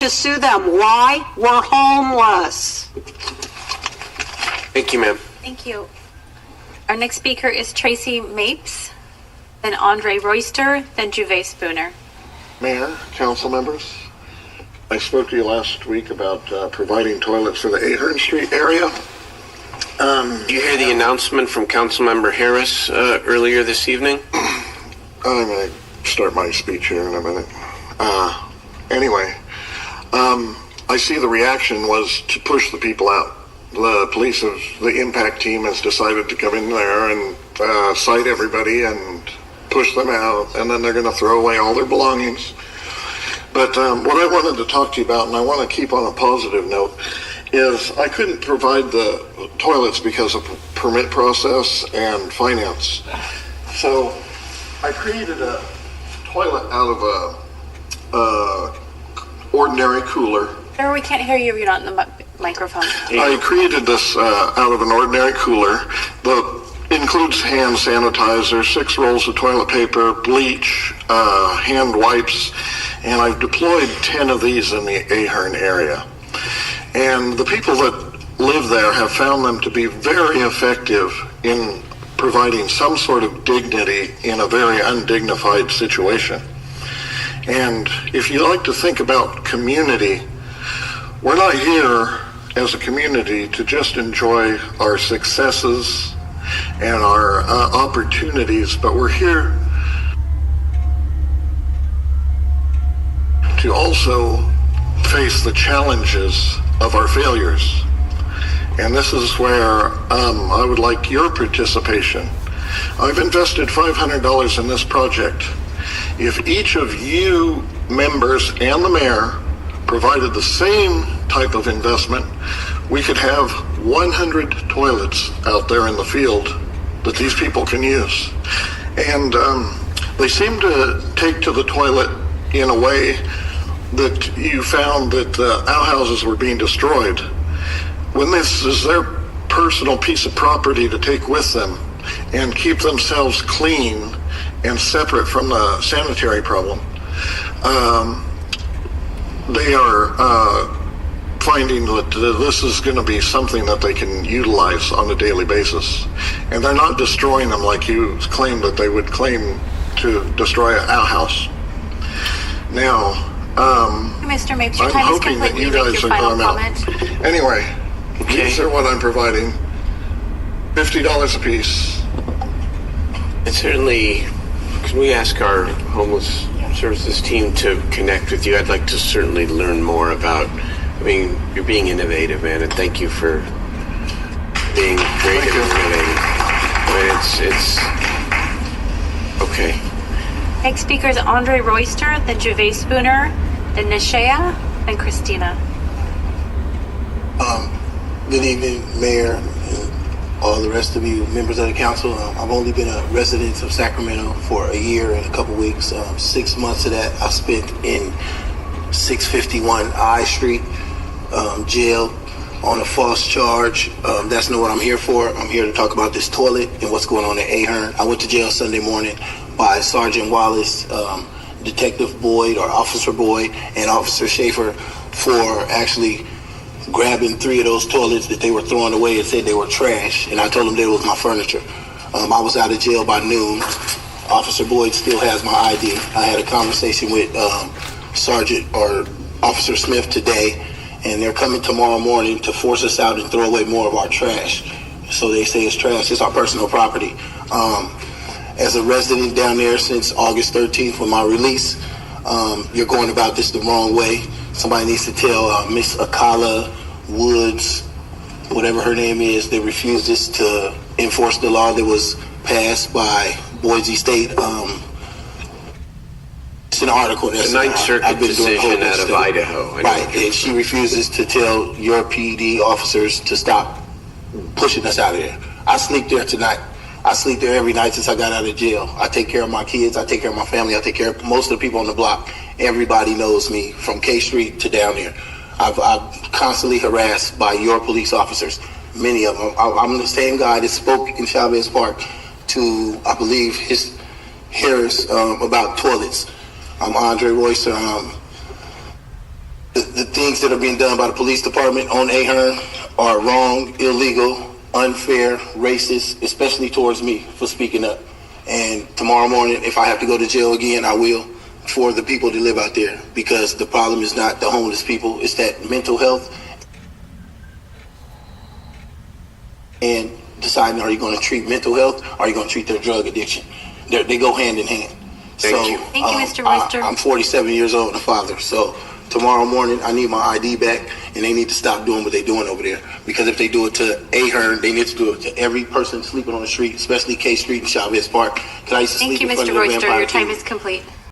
to sue them. Why? We're homeless. Thank you, ma'am. Thank you. Our next speaker is Tracy Mapes, then Andre Roister, then Juve Spooner. Mayor, council members, I spoke to you last week about providing toilets for the Ahearn Street area. Did you hear the announcement from Councilmember Harris earlier this evening? I'm going to start my speech here in a minute. Anyway, I see the reaction was to push the people out. The police of the impact team has decided to come in there and cite everybody and push them out, and then they're going to throw away all their belongings. But what I wanted to talk to you about, and I want to keep on a positive note, is I couldn't provide the toilets because of permit process and finance. So I created a toilet out of a ordinary cooler. Sir, we can't hear you. You're not in the microphone. I created this out of an ordinary cooler that includes hand sanitizer, 6 rolls of toilet paper, bleach, hand wipes, and I've deployed 10 of these in the Ahearn area. And the people that live there have found them to be very effective in providing some sort of dignity in a very undignified situation. And if you like to think about community, we're not here as a community to just enjoy our successes and our opportunities, but we're here to also face the challenges of our failures. And this is where I would like your participation. I've invested $500 in this project. If each of you members and the mayor provided the same type of investment, we could have 100 toilets out there in the field that these people can use. And they seem to take to the toilet in a way that you found that outhouses were being destroyed. When this is their personal piece of property to take with them and keep themselves clean and separate from the sanitary problem, they are finding that this is going to be something that they can utilize on a daily basis. And they're not destroying them like you claim that they would claim to destroy an outhouse. Now, Mr. Mapes, your I'm time is hoping that complete. you Will you make guys your are final going comment? out. Anyway, these are what I'm providing. $50 a piece. And certainly, can we ask our homeless services team to connect with you? I'd like to certainly learn more about, I mean, you're being innovative, man, and thank you for being creative and innovative. I mean, it's okay. Next speaker is Andre Roister, then Juve Spooner, then Nishea, then Christina. Good evening, Mayor, and all the rest of you members of the council. I've only been a resident of Sacramento for a year and a couple weeks. 6 months of that I spent in 651 I Street jail on a false charge. That's not what I'm here for. I'm here to talk about this toilet and what's going on at Ahearn. I went to jail Sunday morning by Sergeant Wallace, Detective Boyd or Officer Boyd, and Officer Schaefer for actually grabbing 3 of those toilets that they were throwing away and said they were trash, and I told them that it was my furniture. I was out of jail by noon. Officer Boyd still has my ID. I had a conversation with Sergeant or Officer Smith today, and they're coming tomorrow morning to force us out and throw away more of our trash. So they say it's trash. It's our personal property. As a resident down there since August 13th with my release, you're going about this the wrong way. Somebody needs to tell Miss Akala Woods, whatever her name is, that refuses to enforce the law that was passed by Boise State. It's an article that's the Ninth Circuit decision out of Idaho. Right, and she refuses to tell your PD officers to stop pushing us out of there. I sleep there tonight. I sleep there every night since I got out of jail. I take care of my kids. I take care of my family. I take care of most of the people on the block. Everybody knows me from K Street to down there. I'm constantly harassed by your police officers, many of them. I'm the same guy that spoke in Chavez Park to, I believe, Harris about toilets. I'm Andre Roister. the things that are being done by the police department on Ahearn are wrong, illegal, unfair, racist, especially towards me for speaking up. And tomorrow morning, if I have to go to jail again, I will, for the people that live out there, because the problem is not the homeless people, it's that mental health. And deciding, are you going to treat mental health, or are you going to treat their drug addiction? They go hand in hand. Thank you. Thank you, Mr. Roister. I'm 47 years old and a father, so tomorrow morning I need my ID back, and they need to stop doing what they're doing over there. Because if they do it to Ahearn, they need to do it to every person sleeping on the street, especially K Street and Chavez Park. Because I used to Thank sleep you, in front Mr. of the Roister. Vampire Your time Kingdom. is complete.